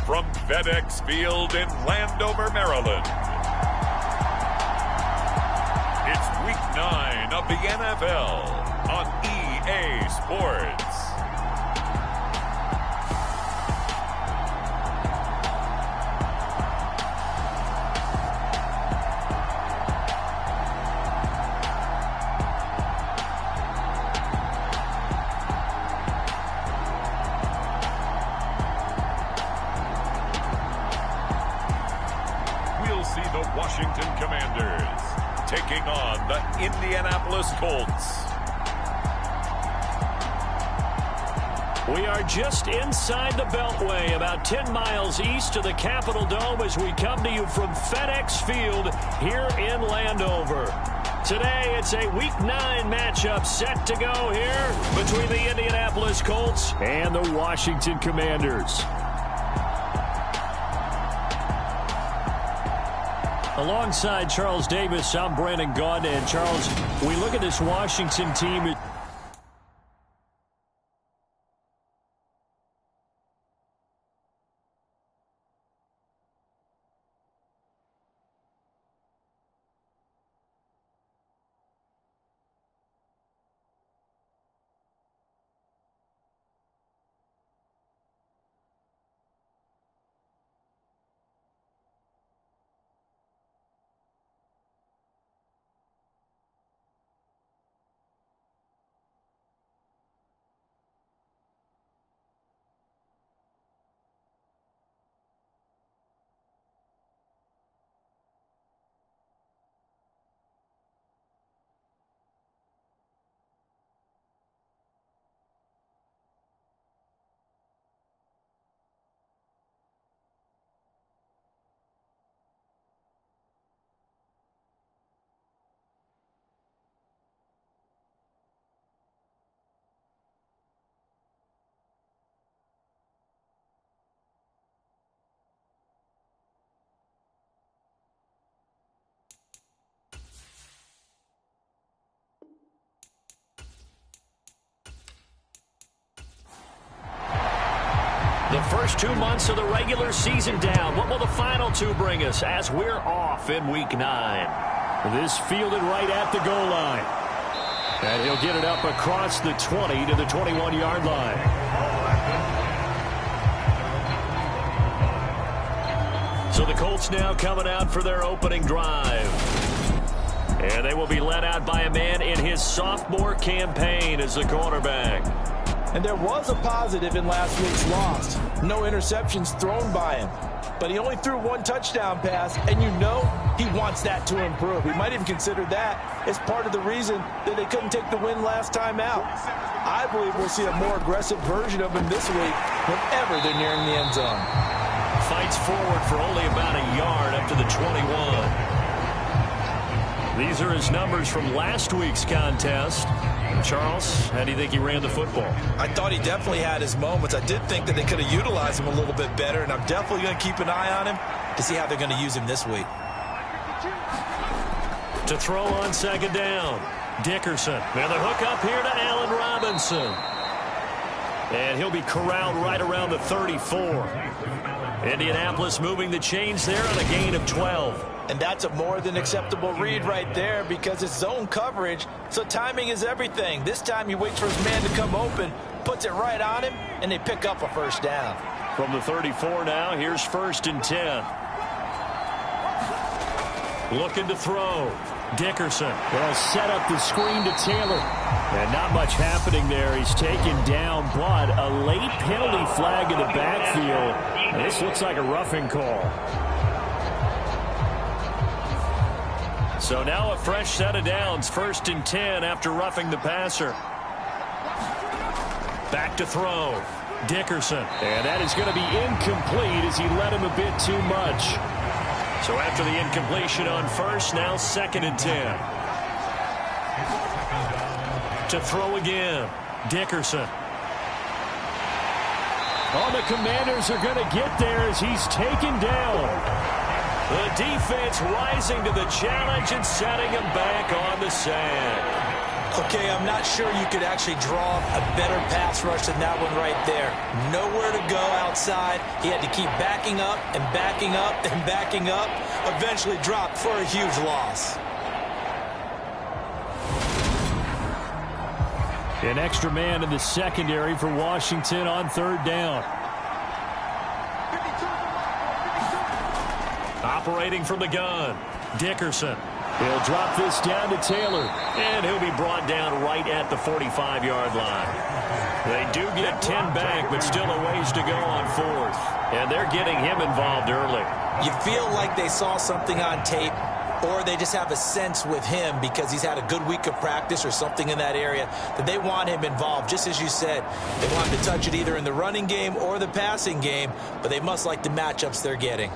from FedEx Field in Landover, Maryland. It's Week 9 of the NFL on EA Sports. The Washington Commanders taking on the Indianapolis Colts. We are just inside the Beltway, about 10 miles east of the Capitol Dome as we come to you from FedEx Field here in Landover. Today, it's a Week 9 matchup set to go here between the Indianapolis Colts and the Washington Commanders. Alongside Charles Davis, I'm Brandon Gaudin. And Charles, we look at this Washington team. The first 2 months of the regular season down. What will the final two bring us as we're off in Week 9? This fielded right at the goal line. And he'll get it up across the 20 to the 21-yard line. So the Colts now coming out for their opening drive. And they will be led out by a man in his sophomore campaign as the quarterback. And there was a positive in last week's loss. No interceptions thrown by him. But he only threw one touchdown pass, and you know he wants that to improve. He might even consider that as part of the reason that they couldn't take the win last time out. I believe we'll see a more aggressive version of him this week whenever they're nearing the end zone. Fights forward for only about a yard up to the 21. These are his numbers from last week's contest. Charles, how do you think he ran the football? I thought he definitely had his moments. I did think that they could have utilized him a little bit better, and I'm definitely going to keep an eye on him to see how they're going to use him this week. To throw on second down, Dickerson. And the hook up here to Allen Robinson. And he'll be corralled right around the 34. Indianapolis moving the chains there on a gain of 12. And that's a more than acceptable read right there because it's zone coverage, so timing is everything. This time he waits for his man to come open, puts it right on him, and they pick up a first down. From the 34 now, here's 1st and 10. Looking to throw. Dickerson. They'll set up the screen to Taylor. And not much happening there. He's taken down, but a late penalty flag in the backfield. This looks like a roughing call. So now a fresh set of downs. 1st and 10 after roughing the passer. Back to throw. Dickerson. And that is going to be incomplete as he led him a bit too much. So after the incompletion on first, now 2nd and 10. To throw again. Dickerson. Oh, the Commanders are going to get there as he's taken down. The defense rising to the challenge and setting him back on the sack. Okay, I'm not sure you could actually draw a better pass rush than that one right there. Nowhere to go outside. He had to keep backing up and backing up and backing up. Eventually dropped for a huge loss. An extra man in the secondary for Washington on third down. Operating from the gun, Dickerson. He'll drop this down to Taylor, and he'll be brought down right at the 45-yard line. They do get 10 back, but still a ways to go on fourth. And they're getting him involved early. You feel like they saw something on tape, or they just have a sense with him because he's had a good week of practice or something in that area that they want him involved. Just as you said, they want him to touch it either in the running game or the passing game, but they must like the matchups they're getting.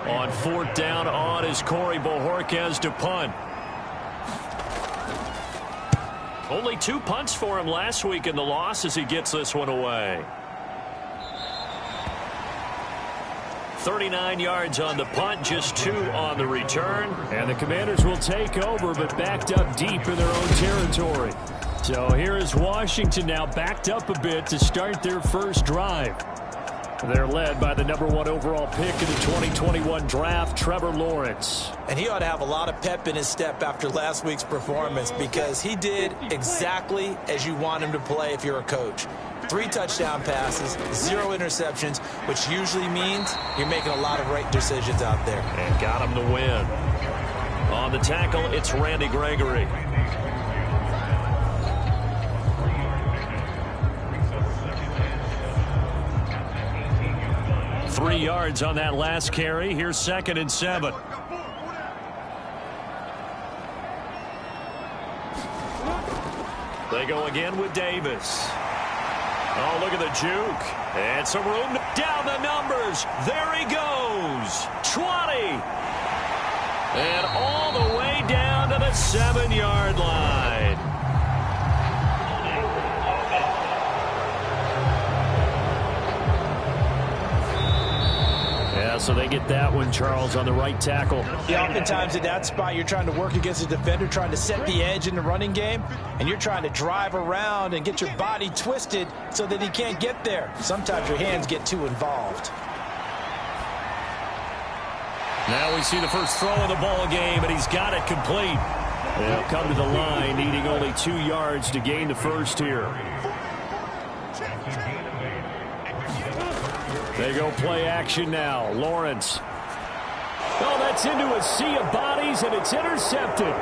On fourth down on is Corey Bojorquez to punt. Only 2 punts for him last week in the loss as he gets this one away. 39 yards on the punt, just 2 on the return. And the Commanders will take over, but backed up deep in their own territory. So here is Washington now backed up a bit to start their first drive. They're led by the #1 overall pick in the 2021 draft, Trevor Lawrence. And he ought to have a lot of pep in his step after last week's performance because he did exactly as you want him to play if you're a coach. 3 touchdown passes, 0 interceptions, which usually means you're making a lot of right decisions out there. And got him to win. On the tackle, it's Randy Gregory. 3 yards on that last carry. Here's 2nd and 7. They go again with Davis. Oh, look at the juke. And some room down the numbers. There he goes. 20. And all the way down to the 7-yard line. So they get that one, Charles, on the right tackle. Yeah, oftentimes at that spot, you're trying to work against a defender, trying to set the edge in the running game, and you're trying to drive around and get your body twisted so that he can't get there. Sometimes your hands get too involved. Now we see the first throw of the ball game, and he's got it complete. They'll come to the line, needing only 2 yards to gain the first here. They go play action now. Lawrence. Oh, that's into a sea of bodies, and it's intercepted.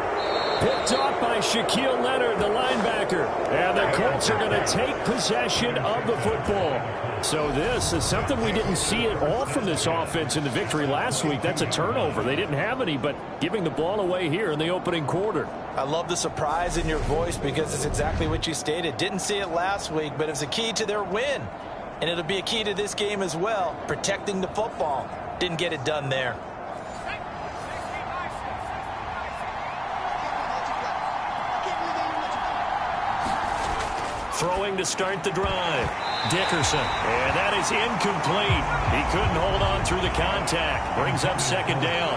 Picked off by Shaquille Leonard, the linebacker. And the Colts are going to take possession of the football. So this is something we didn't see at all from this offense in the victory last week. That's a turnover. They didn't have any, but giving the ball away here in the opening quarter. I love the surprise in your voice because it's exactly what you stated. Didn't see it last week, but it's a key to their win. And it'll be a key to this game as well, protecting the football. Didn't get it done there. Throwing to start the drive. Dickerson. And that is incomplete. He couldn't hold on through the contact. Brings up 2nd down.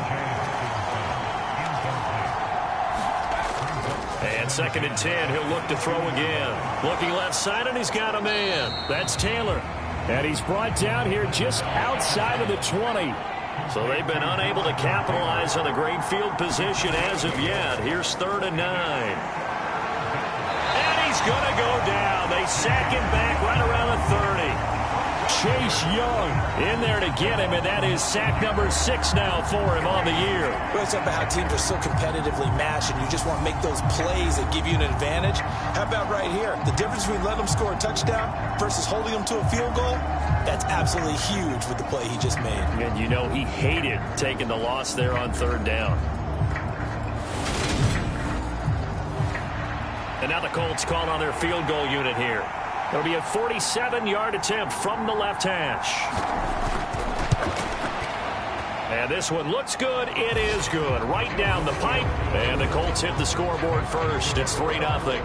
And 2nd and 10. He'll look to throw again. Looking left side, and he's got a man. That's Taylor. And he's brought down here just outside of the 20. So they've been unable to capitalize on the great field position as of yet. Here's 3rd and 9. He's going to go down. They sack him back right around the 30. Chase Young in there to get him, and that is sack number 6 now for him on the year. Well, it's about how teams are so competitively matched, and you just want to make those plays that give you an advantage. How about right here? The difference between letting them score a touchdown versus holding them to a field goal, that's absolutely huge with the play he just made. And you know he hated taking the loss there on 3rd down. And now the Colts call on their field goal unit here. It'll be a 47-yard attempt from the left hash. And this one looks good. It is good. Right down the pipe. And the Colts hit the scoreboard first. It's 3-0.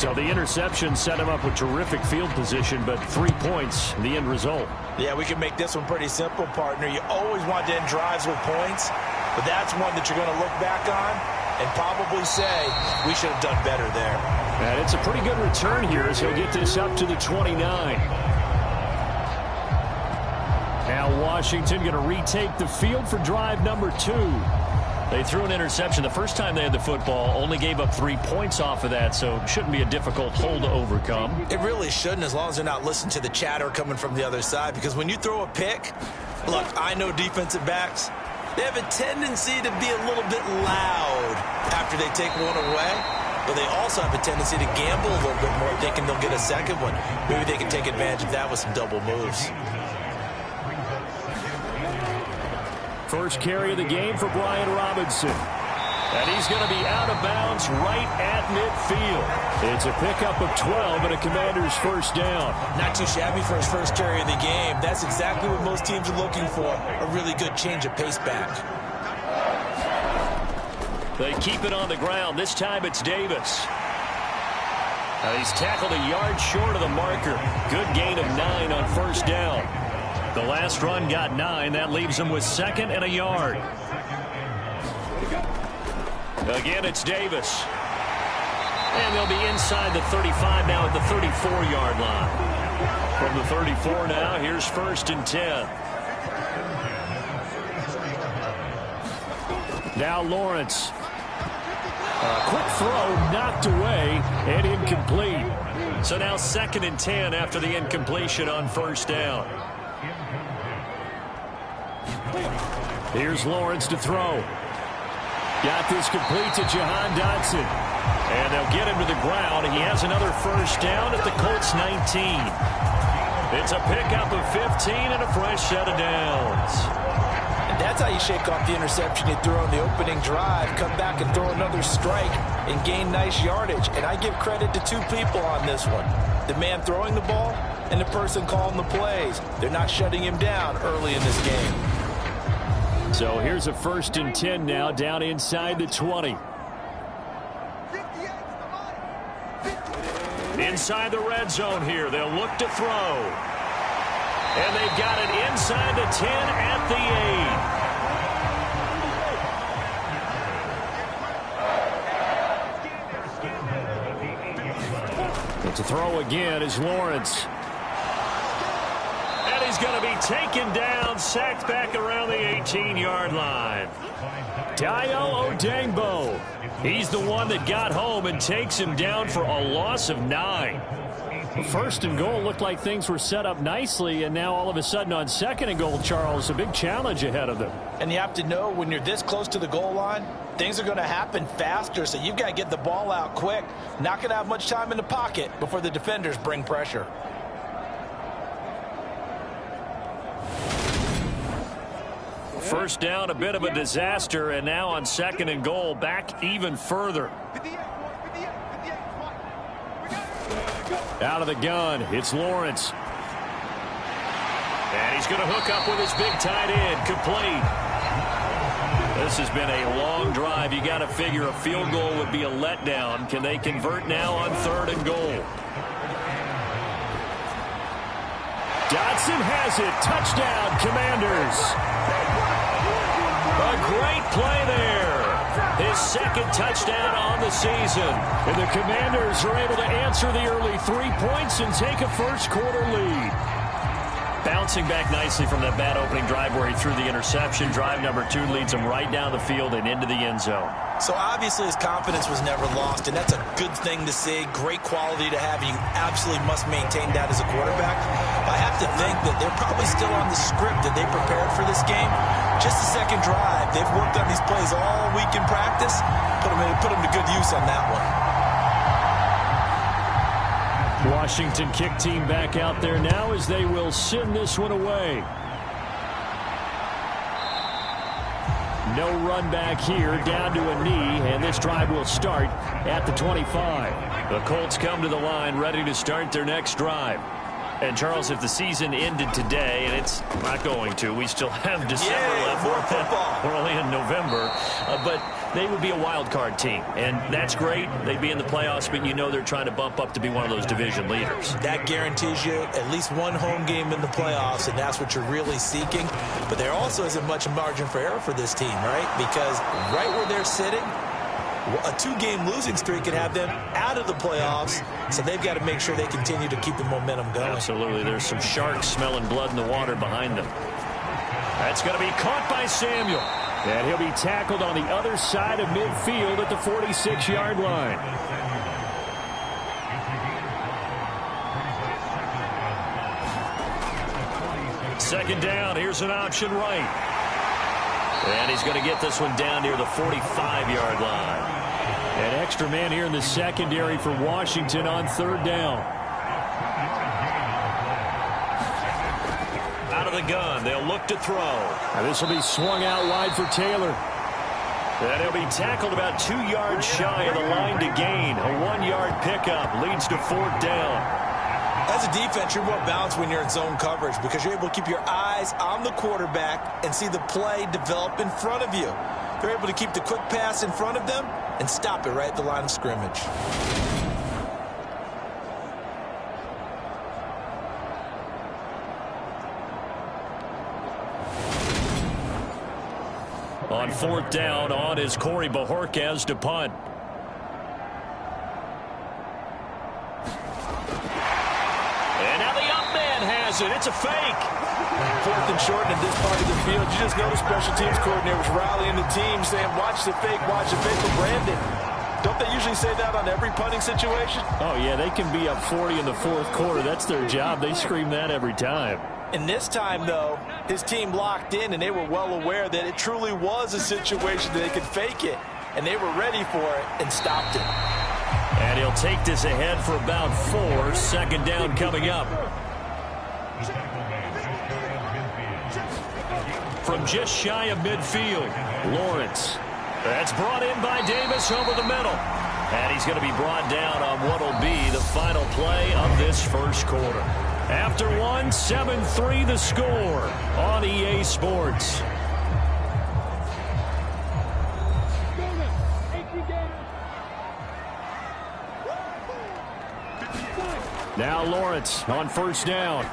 So the interception set him up with terrific field position, but 3 points, the end result. Yeah, we can make this one pretty simple, partner. You always want to end drives with points, but that's one that you're going to look back on and probably say, we should have done better there. And it's a pretty good return here as he'll get this up to the 29. Now Washington going to retake the field for drive number 2. They threw an interception the first time they had the football, only gave up 3 points off of that, so it shouldn't be a difficult hole to overcome. It really shouldn't, as long as they're not listening to the chatter coming from the other side, because when you throw a pick, look, I know defensive backs, they have a tendency to be a little bit loud after they take one away, but they also have a tendency to gamble a little bit more, thinking they'll get a second one. Maybe they can take advantage of that with some double moves. First carry of the game for Brian Robinson. And he's going to be out of bounds right at midfield. It's a pickup of 12 and a Commander's first down. Not too shabby for his first carry of the game. That's exactly what most teams are looking for, a really good change of pace back. They keep it on the ground. This time it's Davis. Now he's tackled a yard short of the marker. Good gain of 9 on first down. The last run got 9. That leaves him with 2nd and a yard. Again, it's Davis. And they'll be inside the 35 now at the 34-yard line. From the 34 now, here's 1st and 10. Now Lawrence. A quick throw knocked away and incomplete. So now 2nd and 10 after the incompletion on first down. Here's Lawrence to throw. Got this complete to Jahan Dotson. And they'll get him to the ground. He has another first down at the Colts 19. It's a pickup of 15 and a fresh set of downs. And that's how you shake off the interception you threw on the opening drive. Come back and throw another strike and gain nice yardage. And I give credit to 2 people on this one. The man throwing the ball and the person calling the plays. They're not shutting him down early in this game. So here's a 1st and 10 now down inside the 20. Inside the red zone here. They'll look to throw. And they've got it inside the 10 at the 8. But to throw again is Lawrence. And he's going to be taken down, sacked back around the 18-yard line. Dayo Odengbo. He's the one that got home and takes him down for a loss of 9. First and goal looked like things were set up nicely, and now all of a sudden on 2nd and goal, Charles, a big challenge ahead of them. And you have to know when you're this close to the goal line, things are going to happen faster, so you've got to get the ball out quick. Not going to have much time in the pocket before the defenders bring pressure. First down, a bit of a disaster, and now on 2nd and goal, back even further. Out of the gun, it's Lawrence. And he's going to hook up with his big tight end, complete. This has been a long drive. You got to figure a field goal would be a letdown. Can they convert now on 3rd and goal? Dotson has it. Touchdown, Commanders. A great play there. His 2nd touchdown on the season. And the Commanders are able to answer the early 3 points and take a first-quarter lead. Bouncing back nicely from that bad opening drive where he threw the interception. Drive number 2 leads him right down the field and into the end zone. So obviously his confidence was never lost, and that's a good thing to see. Great quality to have. You absolutely must maintain that as a quarterback. I have to think that they're probably still on the script that they prepared for this game. Just the 2nd drive. They've worked on these plays all week in practice. Put them to good use on that one. Washington kick team back out there now as they will send this one away. No run back here, down to a knee, and this drive will start at the 25. The Colts come to the line ready to start their next drive. And, Charles, if the season ended today, and it's not going to, we still have December left. More football. We're only in November. But they would be a wild card team, and that's great. They'd be in the playoffs, but you know they're trying to bump up to be one of those division leaders. That guarantees you at least one home game in the playoffs, and that's what you're really seeking. But there also isn't much margin for error for this team, right? Because right where they're sitting, a two-game losing streak could have them out of the playoffs, so they've got to make sure they continue to keep the momentum going. Absolutely. There's some sharks smelling blood in the water behind them. That's going to be caught by Samuel. And he'll be tackled on the other side of midfield at the 46-yard line. Second down. Here's an option right. And he's going to get this one down near the 45-yard line. An extra man here in the secondary for Washington on third down. Out of the gun. They'll look to throw. Now this will be swung out wide for Taylor. And he'll be tackled about 2 yards shy of the line to gain. A 1-yard pickup leads to fourth down. As a defense, you're more balanced when you're in zone coverage because you're able to keep your eyes on the quarterback and see the play develop in front of you. They're able to keep the quick pass in front of them and stop it right at the line of scrimmage. On fourth down, on is Corey Bojorquez to punt. And now the up man has it. It's a fake. Fourth and short in this part of the field. You just noticed special teams coordinators rallying the team saying, watch the fake for Brandon. Don't they usually say that on every punting situation? Oh, yeah, they can be up 40 in the fourth quarter. That's their job. They scream that every time. And this time, though, his team locked in, and they were well aware that it truly was a situation that they could fake it. And they were ready for it and stopped it. And he'll take this ahead for about 4. Second down coming up. From just shy of midfield, Lawrence. That's brought in by Davis over the middle. And he's going to be brought down on what will be the final play of this first quarter. After one, 7-3 the score on EA Sports. Now Lawrence on first down.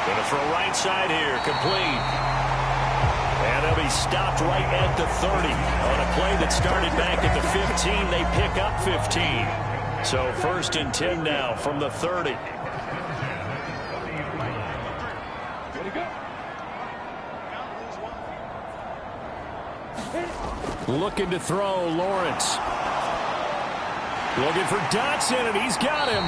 Going to throw right side here, complete. And they'll be stopped right at the 30. On a play that started back at the 15, they pick up 15. So first and 10 now from the 30. Looking to throw, Lawrence. Looking for Dotson, and he's got him.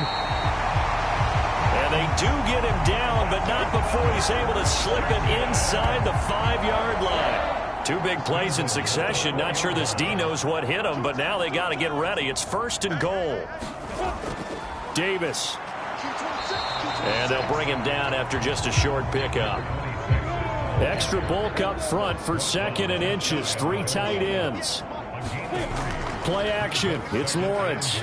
And they do get him down, but not before he's able to slip it inside the 5-yard line. 2 big plays in succession. Not sure this D knows what hit him, but now they got to get ready. It's first and goal. Davis. And they'll bring him down after just a short pickup. Extra bulk up front for second and inches. 3 tight ends. Play action. It's Lawrence.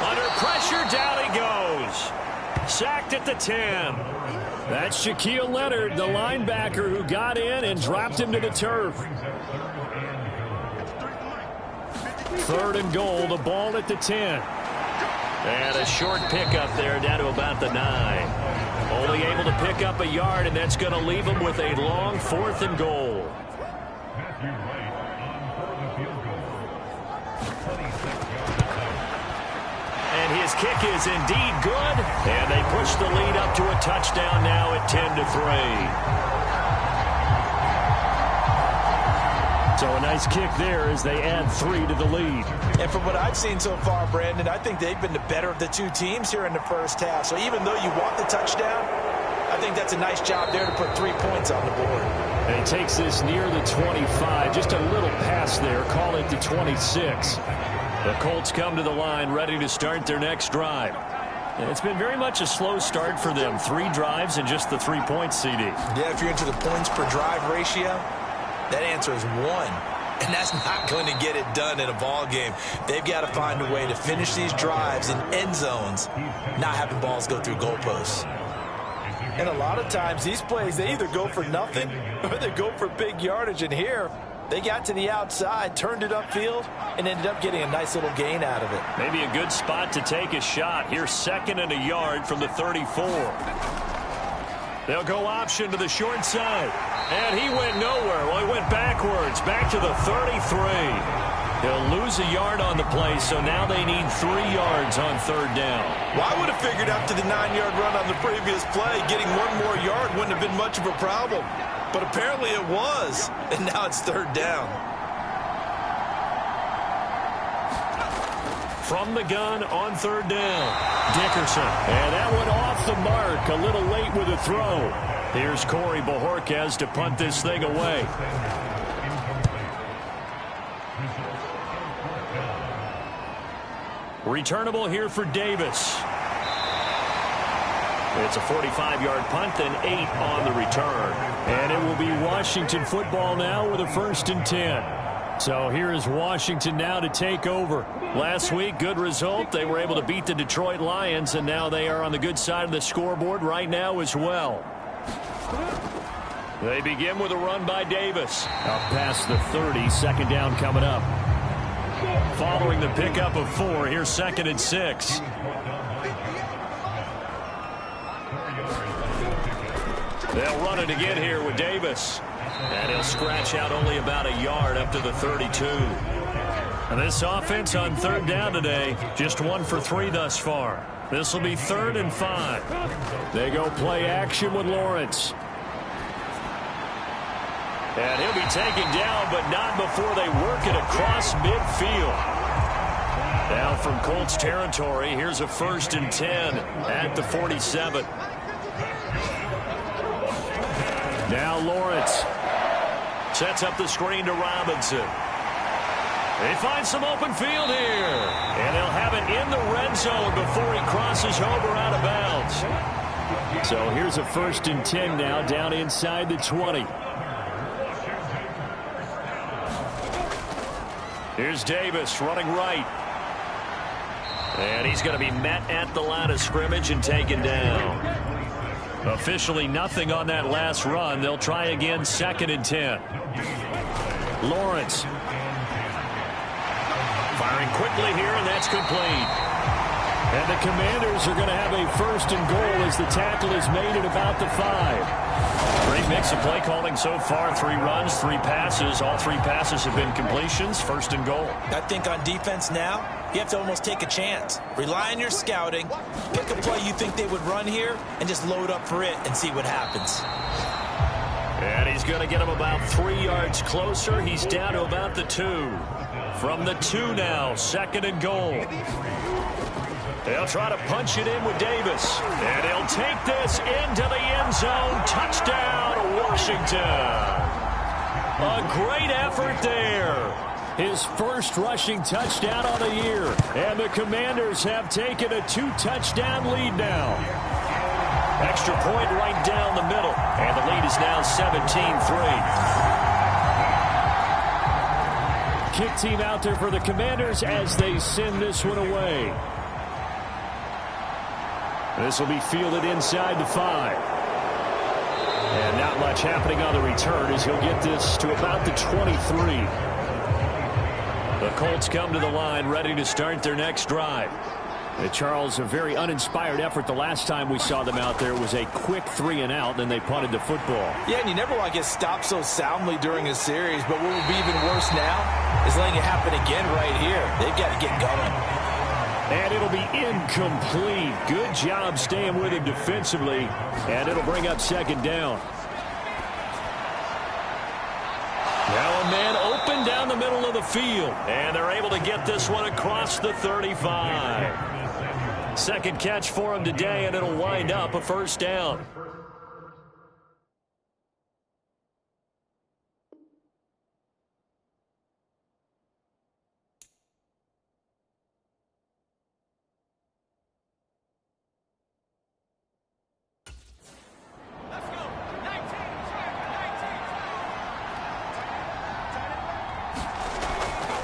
Under pressure, down he goes. Sacked at the 10. That's Shaquille Leonard, the linebacker who got in and dropped him to the turf. Third and goal, the ball at the 10. And a short pickup there down to about the 9. Only able to pick up a yard, and that's going to leave him with a long 4th and goal. And his kick is indeed good. And they push the lead up to a touchdown now at 10-3. So a nice kick there as they add 3 to the lead. And from what I've seen so far, Brandon, I think they've been the better of the 2 teams here in the first half. So even though you want the touchdown, I think that's a nice job there to put 3 points on the board. And he takes this near the 25. Just a little pass there. Call it the 26. The Colts come to the line ready to start their next drive. And it's been very much a slow start for them. 3 drives and just the 3 points, CD. Yeah, if you're into the points per drive ratio, that answer is 1. And that's not going to get it done in a ball game. They've got to find a way to finish these drives in end zones, not having balls go through goalposts. And a lot of times these plays, they either go for nothing or they go for big yardage. And here, They got to the outside, turned it upfield, and ended up getting a nice little gain out of it. Maybe a good spot to take a shot. Here's 2nd and a yard from the 34. They'll go option to the short side. And he went nowhere. Well, he went backwards, back to the 33. He'll lose a yard on the play, so now they need 3 yards on 3rd down. Well, I would have figured after the 9-yard run on the previous play, getting 1 more yard wouldn't have been much of a problem. But apparently it was, and now it's 3rd down. From the gun on 3rd down, Dickerson. And that went off the mark, a little late with a throw. Here's Corey Bojorquez to punt this thing away. Returnable here for Davis. It's a 45-yard punt and 8 on the return. And it will be Washington football now with a 1st and 10. So here is Washington now to take over. Last week, good result. They were able to beat the Detroit Lions, and now they are on the good side of the scoreboard right now as well. They begin with a run by Davis. Up past the 30, 2nd down coming up. Following the pickup of 4, here's 2nd and 6. They'll run it again here with Davis. And he'll scratch out only about a yard up to the 32. And this offense on 3rd down today, just 1 for 3 thus far. This will be 3rd and 5. They go play action with Lawrence. And he'll be taken down, but not before they work it across midfield. Now from Colts territory, here's a 1st and 10 at the 47. Now Lawrence sets up the screen to Robinson. They find some open field here. And they'll have it in the red zone before he crosses over out of bounds. So here's a 1st and 10 now down inside the 20. Here's Davis running right. And he's going to be met at the line of scrimmage and taken down. Officially nothing on that last run. They'll try again, 2nd and 10. Lawrence. Firing quickly here, and that's complete. And the Commanders are going to have a 1st and goal as the tackle is made at about the 5. Great mix of play calling so far. 3 runs, 3 passes. All 3 passes have been completions. 1st and goal. I think on defense now, you have to almost take a chance. Rely on your scouting. Pick a play you think they would run here and just load up for it and see what happens. And he's going to get him about 3 yards closer. He's down to about the 2. From the 2 now, 2nd and goal. They'll try to punch it in with Davis. And he'll take this into the end zone. Touchdown, Washington. A great effort there. His first rushing touchdown on the year. And the Commanders have taken a 2-touchdown lead now. Extra point right down the middle. And the lead is now 17-3. Kick team out there for the Commanders as they send this one away. This will be fielded inside the 5. And not much happening on the return as he'll get this to about the 23. The Colts come to the line ready to start their next drive. Charles, a very uninspired effort. The last time we saw them out there was a quick 3 and out, then they punted the football. Yeah, and you never want to get stopped so soundly during a series, but what will be even worse now is letting it happen again right here. They've got to get going. And it'll be incomplete. Good job staying with him defensively, and it'll bring up 2nd down. Now a man open down the middle of the field, and they're able to get this one across the 35. 2nd catch for him today, and it'll wind up a 1st down.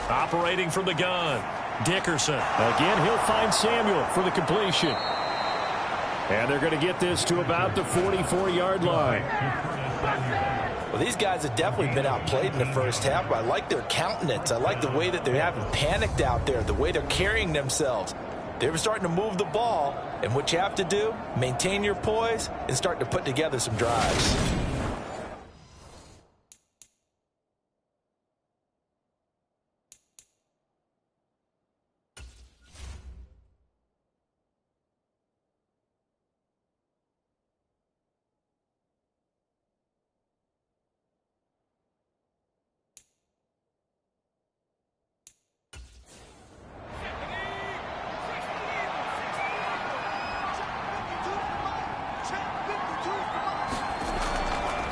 Operating from the gun, Dickerson. Again, he'll find Samuel for the completion. And they're going to get this to about the 44-yard line. Well, these guys have definitely been outplayed in the first half, but I like their countenance. I like the way that they haven't panicked out there, the way they're carrying themselves. They're starting to move the ball, and what you have to do, maintain your poise and start to put together some drives.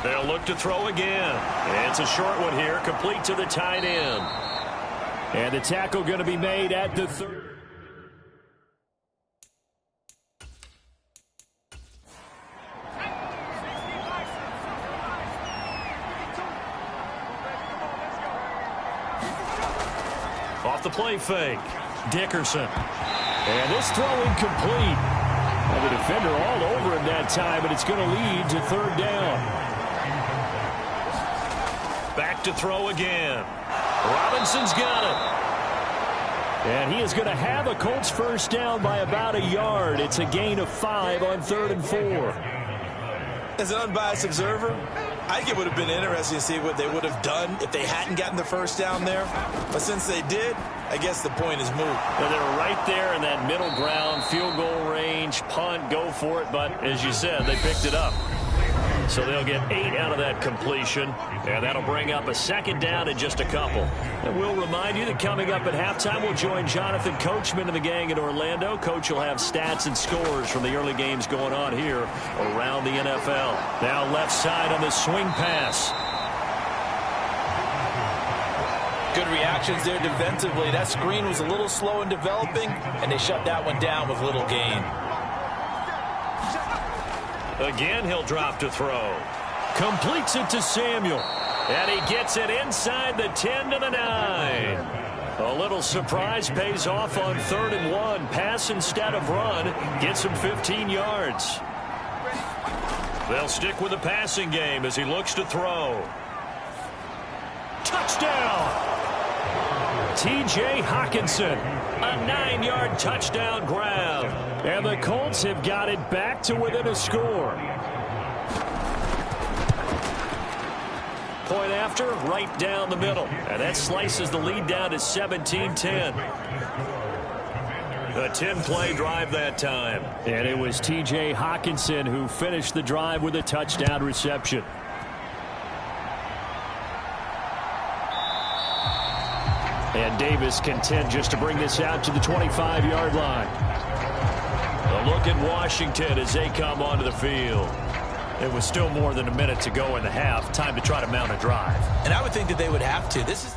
They'll look to throw again. It's a short one here, complete to the tight end. And the tackle going to be made at the 30. Off the play fake, Dickerson. And this throw incomplete. Well, the defender all over him that time, but it's going to lead to third down. Back to throw again. Robinson's got it. And he is going to have a Colts first down by about a yard. It's a gain of 5 on 3rd and 4. As an unbiased observer, I think it would have been interesting to see what they would have done if they hadn't gotten the first down there. But since they did, I guess the point is moot. Well, they're right there in that middle ground, field goal range, punt, go for it. But as you said, they picked it up. So they'll get 8 out of that completion, and that'll bring up a second down in just a couple. And we'll remind you that coming up at halftime, we'll join Jonathan Coachman and the gang in Orlando. Coach will have stats and scores from the early games going on here around the NFL. Now left side on the swing pass. Good reactions there defensively. That screen was a little slow in developing, and they shut that one down with little gain. Again, he'll drop to throw. Completes it to Samuel. And he gets it inside the 10 to the 9. A little surprise pays off on 3rd and 1. Pass instead of run. Gets him 15 yards. They'll stick with the passing game as he looks to throw. Touchdown! T.J. Hockenson. A 9-yard touchdown grab. And the Colts have got it back to within a score. Point after, right down the middle. And that slices the lead down to 17-10. A 10-play drive that time. And it was T.J. Hockenson who finished the drive with a touchdown reception. And Davis content just to bring this out to the 25-yard line. A look at Washington as they come onto the field. It was still more than a minute to go in the half. Time to try to mount a drive. And I would think that they would have to. This is...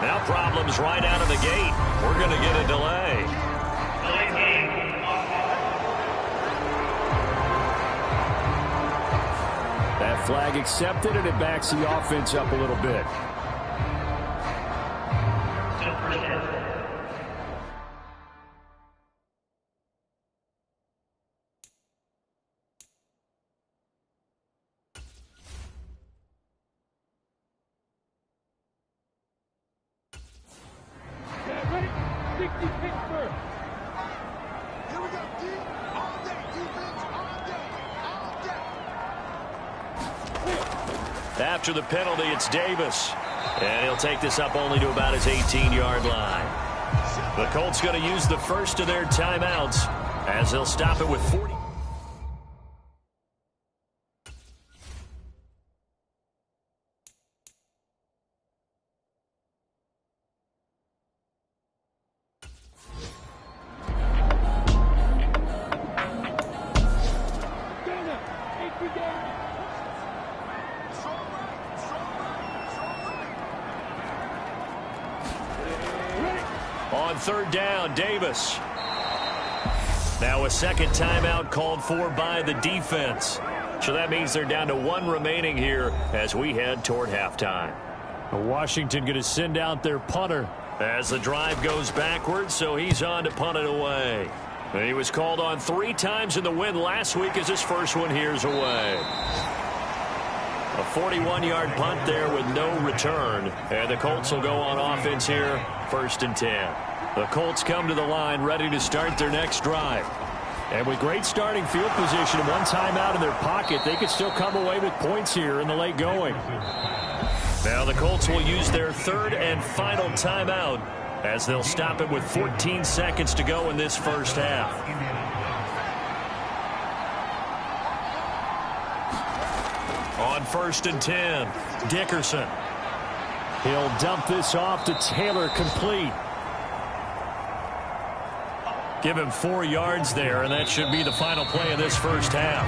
Now problems right out of the gate. We're going to get a delay. That flag accepted, and it backs the offense up a little bit. After the penalty, it's Davis. And he'll take this up only to about his 18-yard line. The Colts going to use the first of their timeouts as they'll stop it with 40. On third down, Davis. Now a second timeout called for by the defense. So that means they're down to one remaining here as we head toward halftime. Washington going to send out their punter. As the drive goes backwards, so he's on to punt it away. And he was called on 3 times in the win last week as his first one here's away. A 41-yard punt there with no return. And the Colts will go on offense here, 1st and 10. The Colts come to the line ready to start their next drive. And with great starting field position and one timeout in their pocket, they could still come away with points here in the late going. Now the Colts will use their 3rd and final timeout as they'll stop it with 14 seconds to go in this first half. On 1st and 10, Dickerson. He'll dump this off to Taylor, complete. Give him 4 yards there, and that should be the final play of this first half.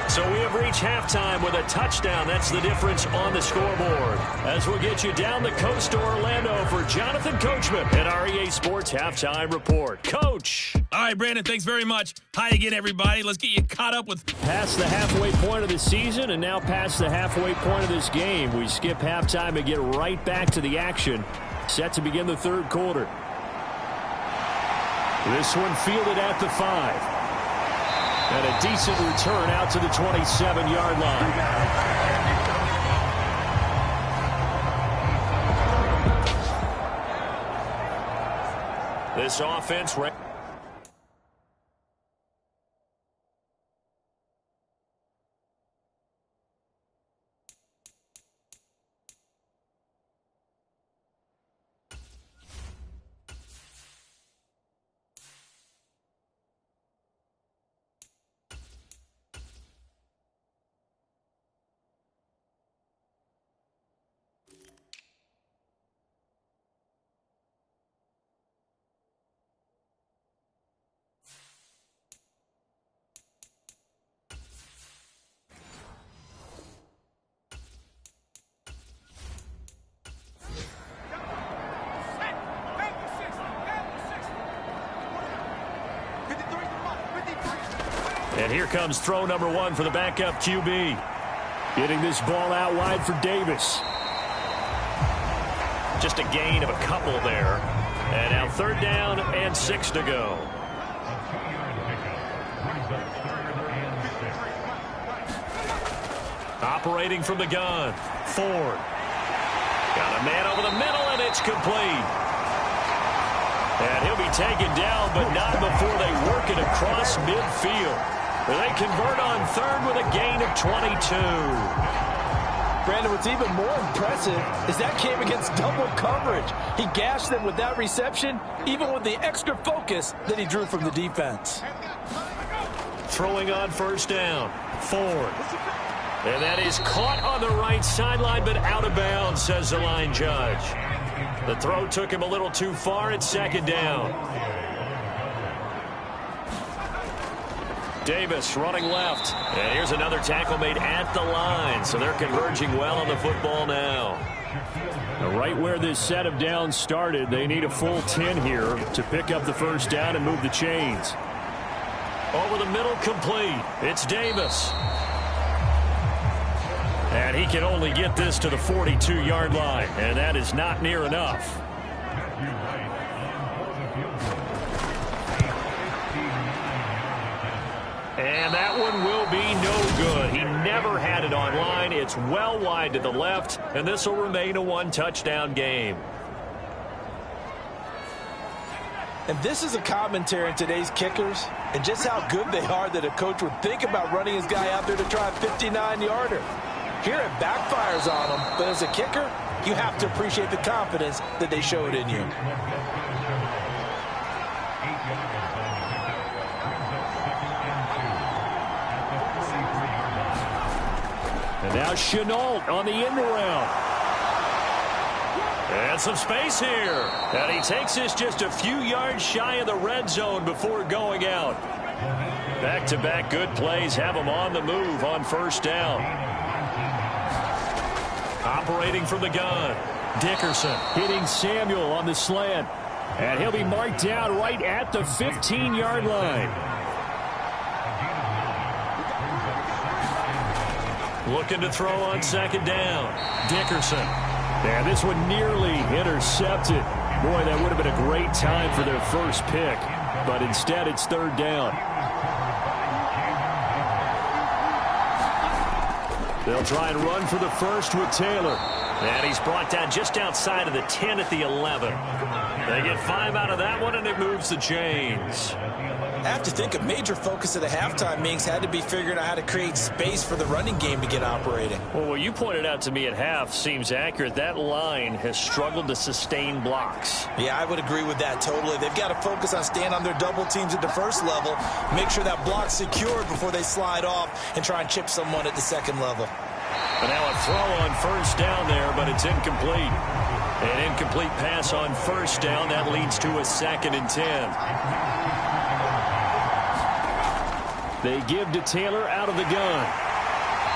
So we have reached halftime with a touchdown. That's the difference on the scoreboard. As we'll get you down the coast to Orlando for Jonathan Coachman at our EA Sports Halftime Report. Coach. All right, Brandon, thanks very much. Hi again, everybody. Let's get you caught up with... Past the halfway point of the season and now past the halfway point of this game. We skip halftime and get right back to the action. Set to begin the 3rd quarter. This one fielded at the 5. And a decent return out to the 27-yard line. This offense... And here comes throw number 1 for the backup QB. Getting this ball out wide for Davis. Just a gain of a couple there. And now 3rd down and 6 to go. Operating from the gun. Ford. Got a man over the middle, and it's complete. And he'll be taken down, but not before they work it across midfield. They convert on 3rd with a gain of 22. Brandon, what's even more impressive is that came against double coverage. He gashed them with that reception, even with the extra focus that he drew from the defense. Throwing on 1st down. Ford. And that is caught on the right sideline, but out of bounds, says the line judge. The throw took him a little too far at 2nd down. Davis running left. And here's another tackle made at the line. So they're converging well on the football now. Right where this set of downs started, they need a full 10 here to pick up the 1st down and move the chains. Over the middle, complete. It's Davis. And he can only get this to the 42-yard line. And that is not near enough. And that one will be no good. He never had it on line. It's well wide to the left, and this will remain a 1-touchdown game. And this is a commentary on today's kickers and just how good they are that a coach would think about running his guy out there to try a 59-yarder. Here it backfires on him, but as a kicker, you have to appreciate the confidence that they showed in you. And now Chenault on the end around. And some space here. And he takes this just a few yards shy of the red zone before going out. Back-to-back good plays have him on the move on first down. Operating from the gun, Dickerson hitting Samuel on the slant. And he'll be marked down right at the 15-yard line. Looking to throw on second down, Dickerson. And this one nearly intercepted. Boy, that would have been a great time for their first pick. But instead, it's third down. They'll try and run for the first with Taylor. And he's brought down just outside of the 10 at the 11. They get 5 out of that one, and it moves the chains. I have to think a major focus of the halftime meetings had to be figuring out how to create space for the running game to get operating. Well, what you pointed out to me at half seems accurate. That line has struggled to sustain blocks. Yeah, I would agree with that totally. They've got to focus on staying on their double teams at the first level, make sure that block's secured before they slide off and try and chip someone at the second level. But now a throw on first down there, but it's incomplete. An incomplete pass on first down. That leads to a 2nd and 10. They give to Taylor out of the gun.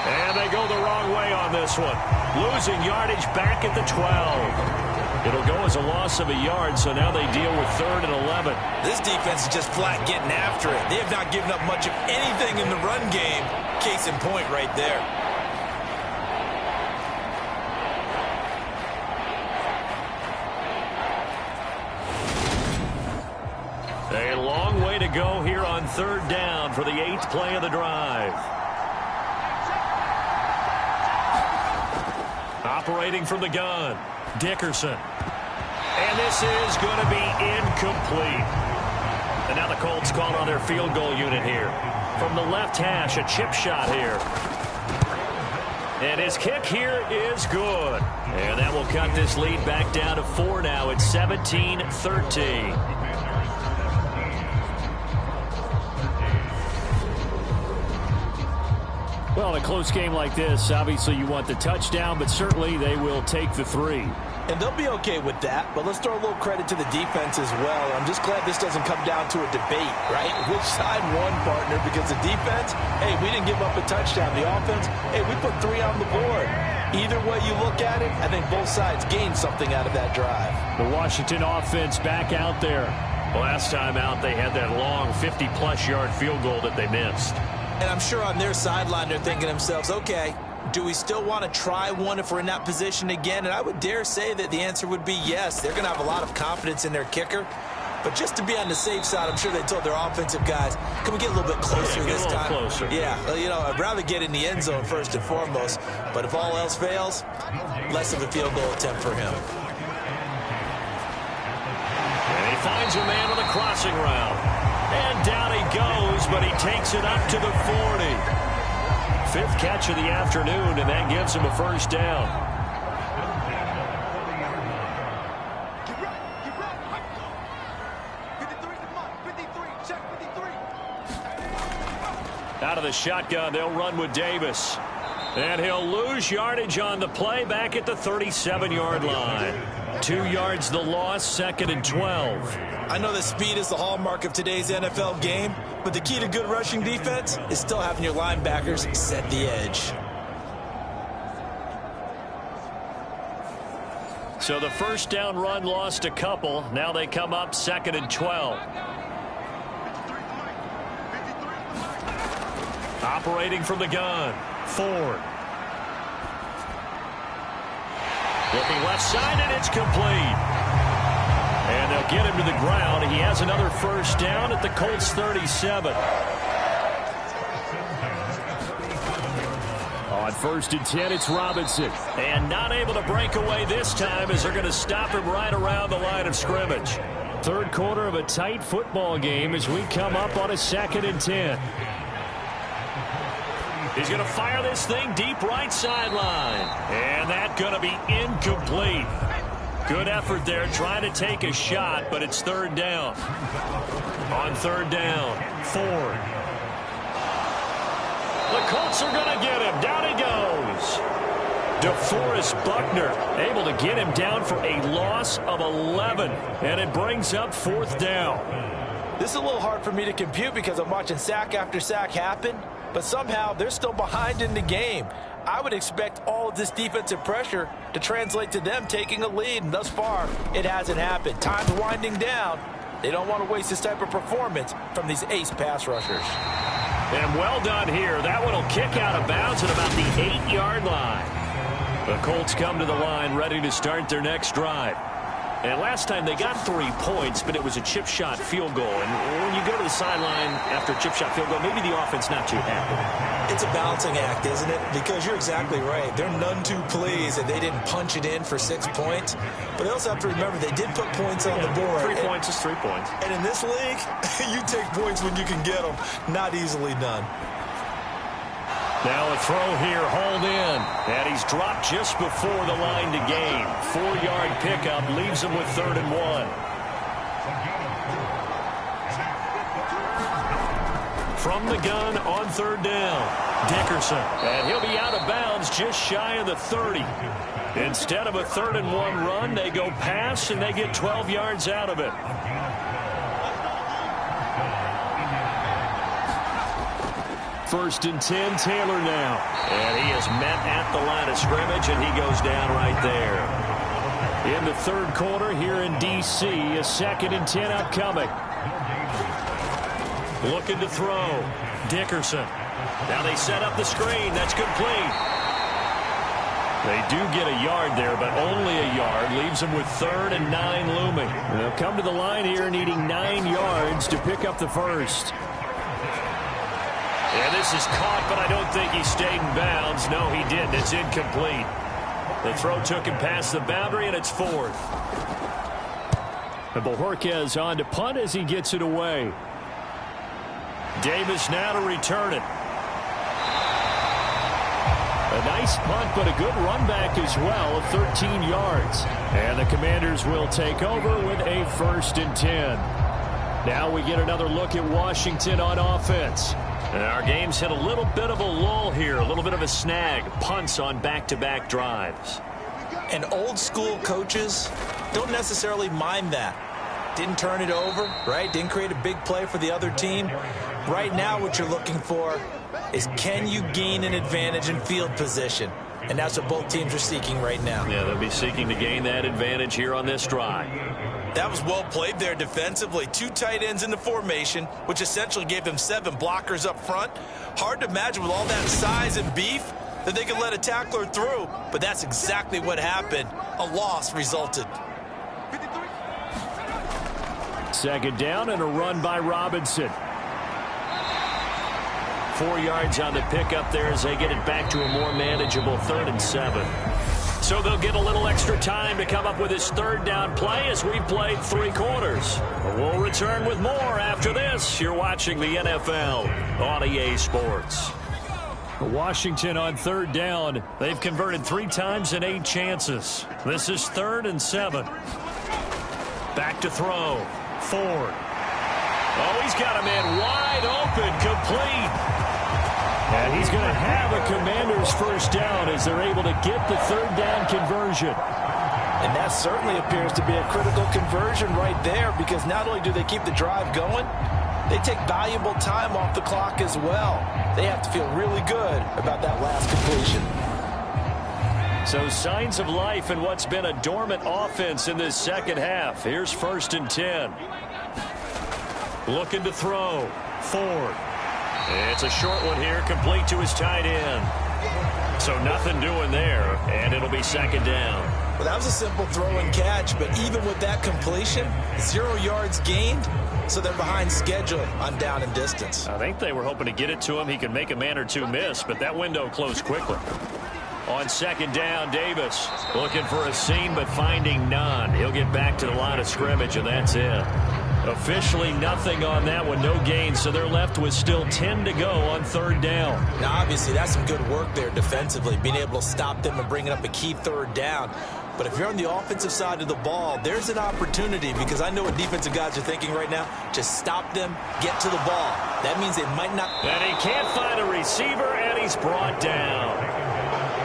And they go the wrong way on this one. Losing yardage back at the 12. It'll go as a loss of a yard, so now they deal with 3rd and 11. This defense is just flat getting after it. They have not given up much of anything in the run game. Case in point right there. A long way to go here on 3rd down for the 8th play of the drive. Operating from the gun, Dickerson. And this is going to be incomplete. And now the Colts called on their field goal unit here. From the left hash, a chip shot here. And his kick here is good. And that will cut this lead back down to 4 now. It's 17-13. Well, in a close game like this, obviously you want the touchdown, but certainly they will take the 3. And they'll be okay with that, but let's throw a little credit to the defense as well. I'm just glad this doesn't come down to a debate, right? Which side won, partner? Because the defense, hey, we didn't give up a touchdown. The offense, hey, we put 3 on the board. Either way you look at it, I think both sides gained something out of that drive. The Washington offense back out there. Last time out, they had that long 50-plus yard field goal that they missed. And I'm sure on their sideline they're thinking to themselves, okay, do we still want to try one if we're in that position again? And I would dare say that the answer would be yes. They're going to have a lot of confidence in their kicker. But just to be on the safe side, I'm sure they told their offensive guys, can we get a little bit closer this time? Closer. Yeah, you know, I'd rather get in the end zone first and foremost. But if all else fails, less of a field goal attempt for him. And he finds a man on the crossing route. And down he goes, but he takes it up to the 40. 5th catch of the afternoon, and that gives him a first down. Out of the shotgun, they'll run with Davis. And he'll lose yardage on the play back at the 37-yard line. 2 yards the loss, 2nd and 12. I know that speed is the hallmark of today's NFL game, but the key to good rushing defense is still having your linebackers set the edge. So the first down run lost a couple. Now they come up 2nd and 12. Operating from the gun, Ford. Looking left side, and it's complete. And they'll get him to the ground. He has another first down at the Colts 37. On 1st and 10, it's Robinson. And not able to break away this time as they're going to stop him right around the line of scrimmage. 3rd quarter of a tight football game as we come up on a 2nd and 10. He's going to fire this thing deep right sideline. And that's going to be incomplete. Good effort there trying to take a shot, but it's 3rd down. On 3rd down, Ford. The Colts are going to get him. Down he goes. DeForest Buckner able to get him down for a loss of 11. And it brings up 4th down. This is a little hard for me to compute because I'm watching sack after sack happen, but somehow they're still behind in the game. I would expect all of this defensive pressure to translate to them taking a lead, and thus far, it hasn't happened. Time's winding down. They don't want to waste this type of performance from these ace pass rushers. And well done here. That one will kick out of bounds at about the 8-yard line. The Colts come to the line ready to start their next drive. And last time they got 3 points, but it was a chip shot field goal. And when you go to the sideline after a chip shot field goal, maybe the offense not too happy. It's a balancing act, isn't it? Because you're exactly right. They're none too pleased that they didn't punch it in for 6 points. But they also have to remember they did put points on the board. 3 points is 3 points. And in this league, you take points when you can get them. Not easily done. Now a throw here, hauled in. And he's dropped just before the line to gain. 4-yard pickup leaves him with 3rd and 1. From the gun on 3rd down, Dickerson. And he'll be out of bounds just shy of the 30. Instead of a 3rd and 1 run, they go pass and they get 12 yards out of it. First and 10, Taylor now. And he is met at the line of scrimmage, and he goes down right there. In the 3rd quarter here in D.C., a 2nd and 10 upcoming. Looking to throw. Dickerson. Now they set up the screen. That's complete. They do get a yard there, but only a yard. Leaves them with 3rd and 9 looming. They'll come to the line here needing 9 yards to pick up the first. Yeah, this is caught, but I don't think he stayed in bounds. No, he didn't. It's incomplete. The throw took him past the boundary, and it's 4th. And Bojorquez on to punt as he gets it away. Davis now to return it. A nice punt, but a good run back as well of 13 yards. And the Commanders will take over with a 1st and 10. Now we get another look at Washington on offense. And our game's hit a little bit of a lull here, a little bit of a snag. Punts on back-to-back drives. And old school coaches don't necessarily mind that. Didn't turn it over, right? Didn't create a big play for the other team. Right now what you're looking for is, can you gain an advantage in field position? And that's what both teams are seeking right now. Yeah, they'll be seeking to gain that advantage here on this drive. That was well played there defensively. 2 tight ends in the formation, which essentially gave them 7 blockers up front. Hard to imagine with all that size and beef that they could let a tackler through, but that's exactly what happened. A loss resulted. 2nd down and a run by Robinson. 4 yards on the pickup there as they get it back to a more manageable 3rd and 7. So they'll get a little extra time to come up with his 3rd down play as we've played 3 quarters. We'll return with more after this. You're watching the NFL on EA Sports. Washington on 3rd down. They've converted 3 times in 8 chances. This is 3rd and 7. Back to throw. Ford. Oh, he's got a man wide open, complete. And he's going to have a Commanders 1st down as they're able to get the 3rd down conversion. And that certainly appears to be a critical conversion right there, because not only do they keep the drive going, they take valuable time off the clock as well. They have to feel really good about that last completion. So signs of life in what's been a dormant offense in this 2nd half. Here's 1st and 10. Looking to throw. Ford. It's a short one here, complete to his tight end. So nothing doing there, and it'll be 2nd down. Well, that was a simple throw and catch, but even with that completion, 0 yards gained, so they're behind schedule on down and distance. I think they were hoping to get it to him. He could make a man or 2 miss, but that window closed quickly. On 2nd down, Davis looking for a seam, but finding none. He'll get back to the line of scrimmage, and that's it. Officially nothing on that one, no gain, so they're left with still 10 to go on 3rd down. Now, obviously, that's some good work there defensively, being able to stop them and bringing up a key 3rd down. But if you're on the offensive side of the ball, there's an opportunity, because I know what defensive guys are thinking right now. Just stop them, get to the ball. That means they might not. And he can't find a receiver, and he's brought down.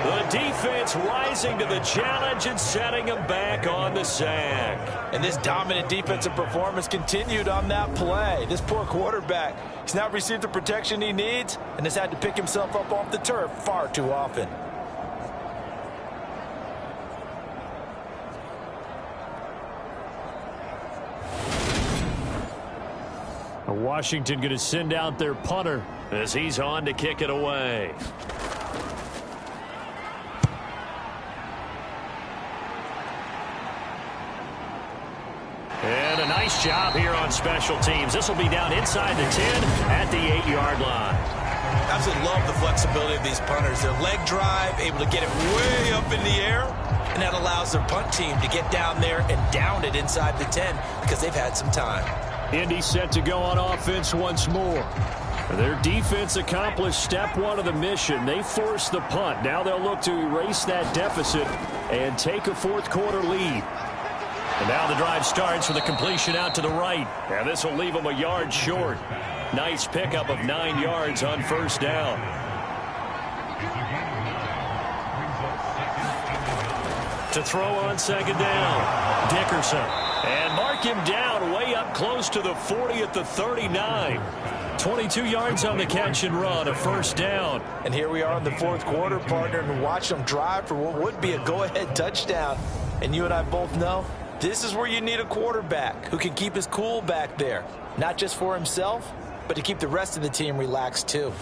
The defense rising to the challenge and setting them back on the sack. And this dominant defensive performance continued on that play. This poor quarterback, he's now received the protection he needs and has had to pick himself up off the turf far too often. Washington going to send out their punter as he's on to kick it away. And a nice job here on special teams. This will be down inside the 10 at the 8-yard line. Absolutely love the flexibility of these punters. Their leg drive, able to get it way up in the air, and that allows their punt team to get down there and down it inside the 10 because they've had some time. Indy set to go on offense once more. Their defense accomplished step one of the mission. They forced the punt. Now they'll look to erase that deficit and take a fourth-quarter lead. And now the drive starts with a completion out to the right. And this will leave them a yard short. Nice pickup of 9 yards on first down. To throw on second down, Dickerson. And mark him down way up close to the 40 at the 39. 22 yards on the catch and run, a first down. And here we are in the fourth quarter, partner, and watch them drive for what would be a go-ahead touchdown. And you and I both know this is where you need a quarterback who can keep his cool back there, not just for himself, but to keep the rest of the team relaxed too.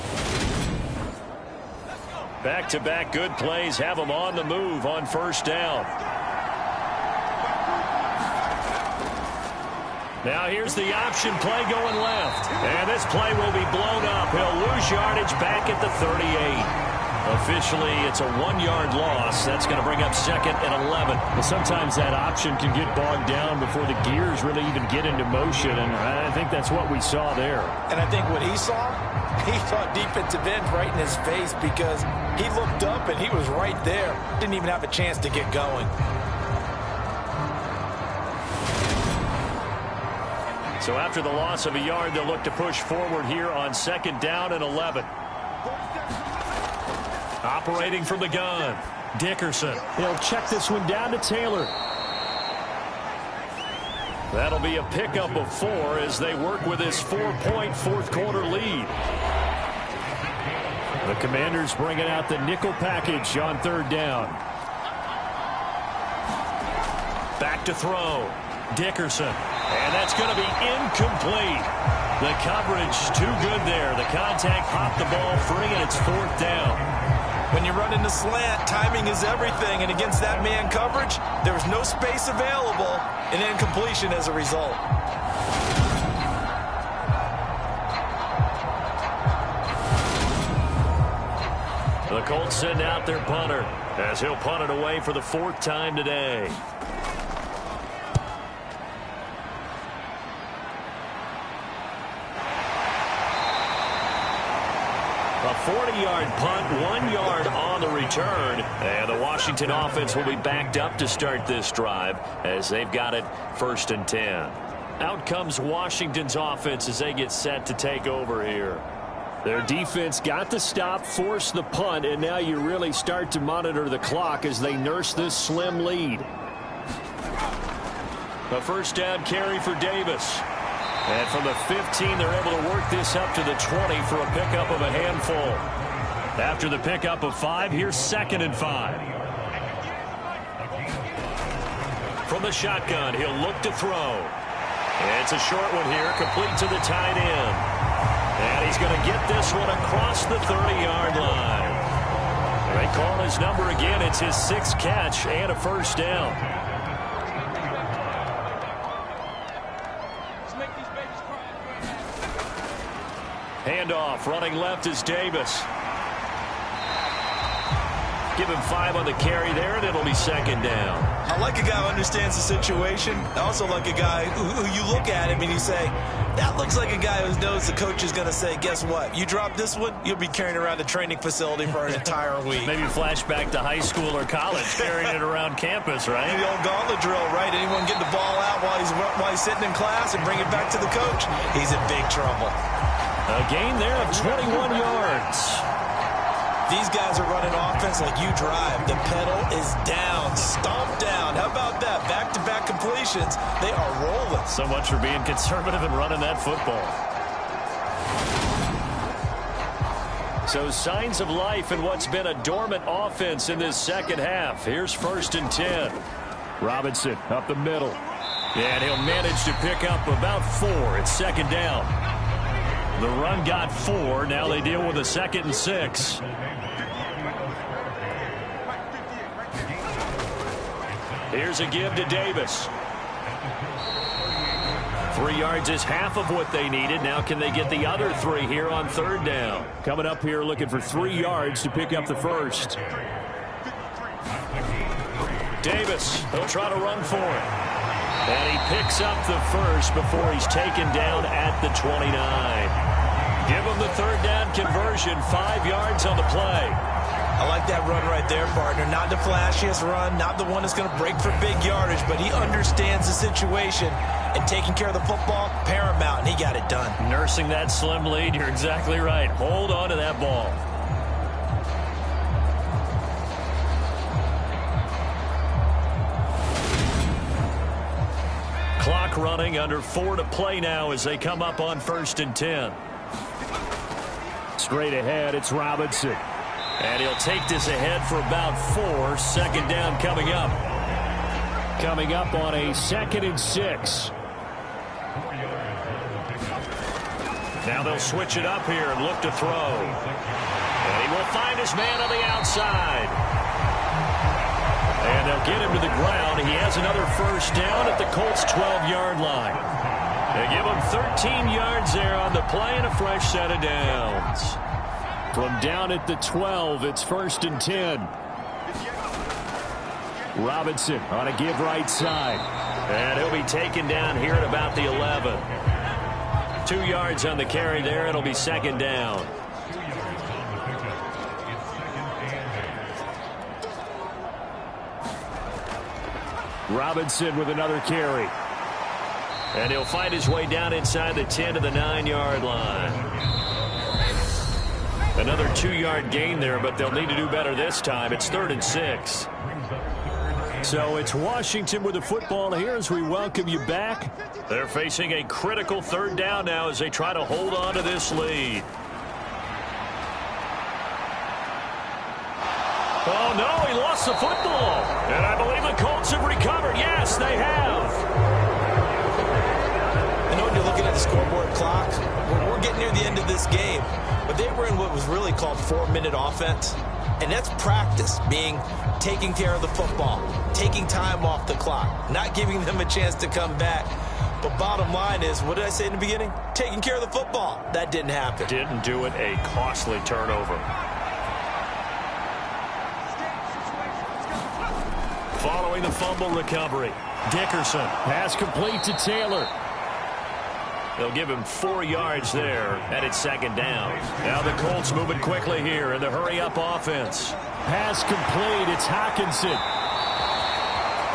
Back-to-back good plays have them on the move on first down. Now here's the option play going left. And this play will be blown up. He'll lose yardage back at the 38. Officially, it's a 1-yard loss. That's going to bring up second and 11. Well, sometimes that option can get bogged down before the gears really even get into motion, and I think that's what we saw there. And I think what he saw defensive end right in his face because he looked up and he was right there. Didn't even have a chance to get going. So after the loss of a yard, they'll look to push forward here on second down and 11. Operating from the gun, Dickerson. He'll check this one down to Taylor. That'll be a pickup of 4 as they work with this 4-point fourth-quarter lead. The Commanders bringing out the nickel package on third down. Back to throw, Dickerson. And that's going to be incomplete. The coverage too good there. The contact popped the ball free, and it's fourth down. When you run into slant, timing is everything, and against that man coverage, there was no space available, and incompletion as a result. The Colts send out their punter as he'll punt it away for the 4th time today. A 40-yard punt, 1 yard on the return. And the Washington offense will be backed up to start this drive as they've got it 1st and 10. Out comes Washington's offense as they get set to take over here. Their defense got the stop, forced the punt, and now you really start to monitor the clock as they nurse this slim lead. A first down carry for Davis. And from the 15, they're able to work this up to the 20 for a pickup of a handful. After the pickup of 5, here's 2nd and 5. From the shotgun, he'll look to throw. It's a short one here, complete to the tight end. And he's going to get this one across the 30-yard line. They call his number again. It's his 6th catch and a first down. Handoff, running left is Davis. Give him 5 on the carry there, and it'll be 2nd down. I like a guy who understands the situation. I also like a guy who you look at him and you say, that looks like a guy who knows the coach is going to say, guess what? You drop this one, you'll be carrying around the training facility for an entire week. Maybe flashback to high school or college, carrying it around campus, right? The old gauntlet drill, right? Anyone get the ball out while he's sitting in class and bring it back to the coach, he's in big trouble. A gain there of 21 yards. These guys are running offense like you drive. The pedal is down, stomped down. How about that? Back-to-back completions. They are rolling. So much for being conservative and running that football. So signs of life in what's been a dormant offense in this second half. Here's 1st and 10. Robinson up the middle. And he'll manage to pick up about 4. It's 2nd down. The run got 4. Now they deal with a 2nd and 6. Here's a give to Davis. 3 yards is half of what they needed. Now can they get the other 3 here on 3rd down? Coming up here looking for 3 yards to pick up the first. Davis, he'll try to run for it. And he picks up the first before he's taken down at the 29. Give him the 3rd down conversion, 5 yards on the play. I like that run right there, partner. Not the flashiest run, not the one that's going to break for big yardage, but he understands the situation, and taking care of the football, paramount, and he got it done. Nursing that slim lead, you're exactly right. Hold on to that ball. Clock running, under 4 to play now as they come up on 1st and 10. Straight ahead, it's Robinson. And he'll take this ahead for about 4. 2nd down coming up. Coming up on a 2nd and 6. Now they'll switch it up here and look to throw. And he will find his man on the outside. And they'll get him to the ground. He has another 1st down at the Colts' 12-yard line. They give him 13 yards there on the play and a fresh set of downs. From down at the 12, it's 1st and 10. Robinson on a give right side. And he'll be taken down here at about the 11. 2 yards on the carry there. It'll be 2nd down. Robinson with another carry. And he'll find his way down inside the 10 to the 9-yard line. Another 2-yard gain there, but they'll need to do better this time. It's 3rd and 6. So it's Washington with the football here as we welcome you back. They're facing a critical 3rd down now as they try to hold on to this lead. Oh, no, he lost the football. And I believe the Colts have recovered. Yes, they have. I know when you're looking at the scoreboard clock, we're getting near the end of this game. But they were in what was really called 4-minute offense. And that's practice, being taking care of the football, taking time off the clock, not giving them a chance to come back. But bottom line is, what did I say in the beginning? Taking care of the football. That didn't happen. Didn't do it. A costly turnover. Following the fumble recovery, Dickerson. Pass complete to Taylor. They'll give him 4 yards there, and it's 2nd down. Now the Colts moving quickly here in the hurry-up offense. Pass complete. It's Hockenson.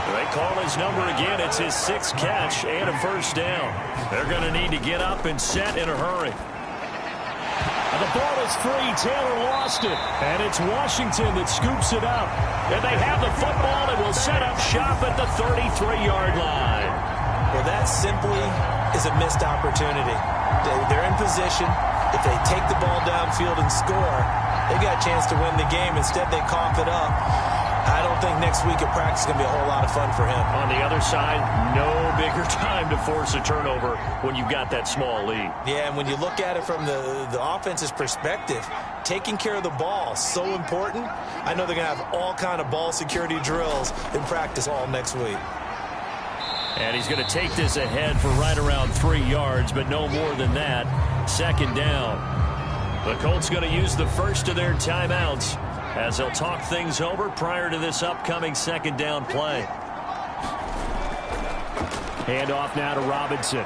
They call his number again. It's his 6th catch and a 1st down. They're going to need to get up and set in a hurry. And the ball is free. Taylor lost it. And it's Washington that scoops it up. And they have the football and will set up shop at the 33-yard line. Well, that simply is a missed opportunity. They're in position. If they take the ball downfield and score, they've got a chance to win the game. Instead, they cough it up. I don't think next week at practice is going to be a whole lot of fun for him. On the other side, no bigger time to force a turnover when you've got that small lead. Yeah, and when you look at it from the offense's perspective, taking care of the ball is so important. I know they're going to have all kind of ball security drills in practice all next week. And he's going to take this ahead for right around 3 yards, but no more than that. 2nd down. The Colts going to use the first of their timeouts as they'll talk things over prior to this upcoming 2nd down play. Handoff now to Robinson.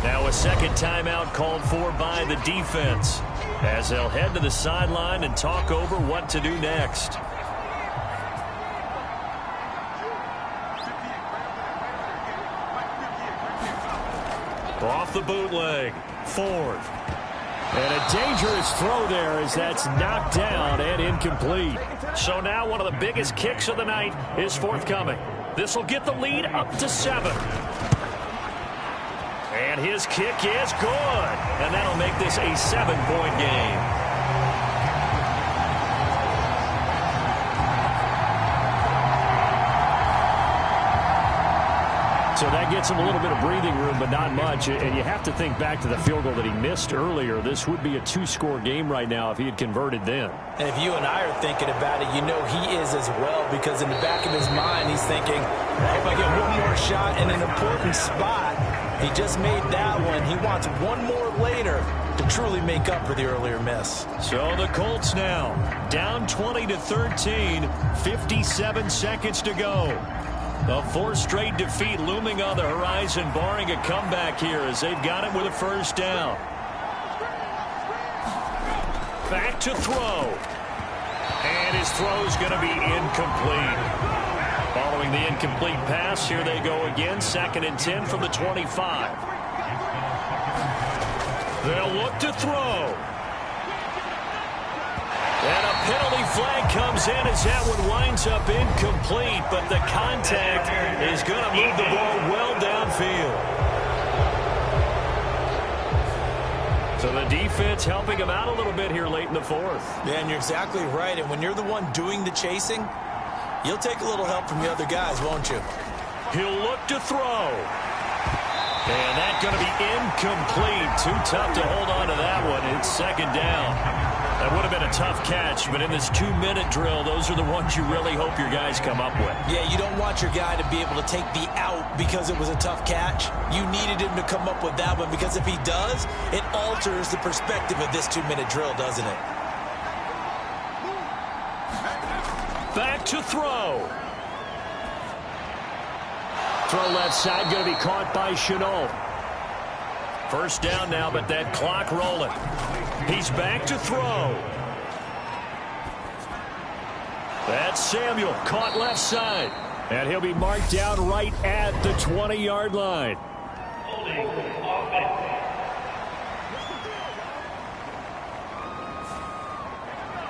Now a 2nd timeout called for by the defense as they'll head to the sideline and talk over what to do next. Off the bootleg. Ford. And a dangerous throw there as that's knocked down and incomplete. So now one of the biggest kicks of the night is forthcoming. This will get the lead up to 7. And his kick is good. And that'll make this a 7-point game. So that gets him a little bit of breathing room, but not much. And you have to think back to the field goal that he missed earlier. This would be a 2-score game right now if he had converted then. And if you and I are thinking about it, you know he is as well, because in the back of his mind, he's thinking, if I get one more shot in an important spot, he just made that one. He wants one more later to truly make up for the earlier miss. So the Colts now down 20-13, 57 seconds to go. A 4th straight defeat looming on the horizon, barring a comeback here as they've got it with a first down. Back to throw. And his throw's going to be incomplete. Following the incomplete pass, here they go again, 2nd and 10 from the 25. They'll look to throw. And a penalty flag comes in as that one winds up incomplete, but the contact is going to move the ball well downfield. So the defense helping him out a little bit here late in the 4th. Yeah, and you're exactly right. And when you're the one doing the chasing, you'll take a little help from the other guys, won't you? He'll look to throw. And that's going to be incomplete. Too tough to hold on to that one. It's 2nd down. That would have been a tough catch, but in this 2-minute drill, those are the ones you really hope your guys come up with. Yeah, you don't want your guy to be able to take the out because it was a tough catch. You needed him to come up with that one, because if he does, it alters the perspective of this 2-minute drill, doesn't it? Back to throw. Throw left side, going to be caught by Chenault. First down now, but that clock rolling. He's back to throw. That's Samuel, caught left side. And he'll be marked down right at the 20-yard line.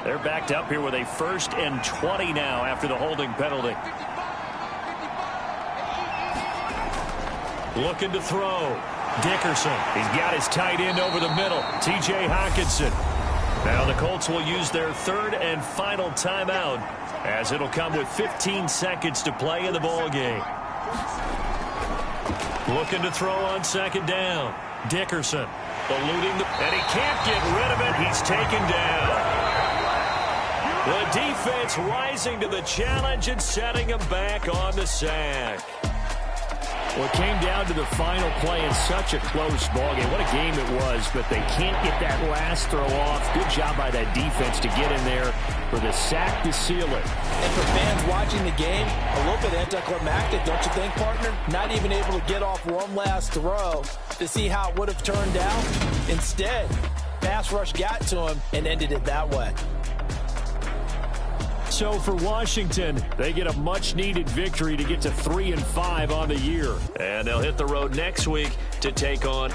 They're backed up here with a 1st and 20 now after the holding penalty. Looking to throw. Dickerson. He's got his tight end over the middle. T.J. Hockenson. Now the Colts will use their 3rd and final timeout, as it'll come with 15 seconds to play in the ball game. Looking to throw on 2nd down. Dickerson eluding and he can't get rid of it. He's taken down. The defense rising to the challenge and setting him back on the sack. Well, it came down to the final play in such a close ballgame. What a game it was, but they can't get that last throw off. Good job by that defense to get in there for the sack to seal it. And for fans watching the game, a little bit anticlimactic, don't you think, partner? Not even able to get off one last throw to see how it would have turned out. Instead, pass rush got to him and ended it that way. So for Washington, they get a much-needed victory to get to 3-5 on the year. And they'll hit the road next week to take on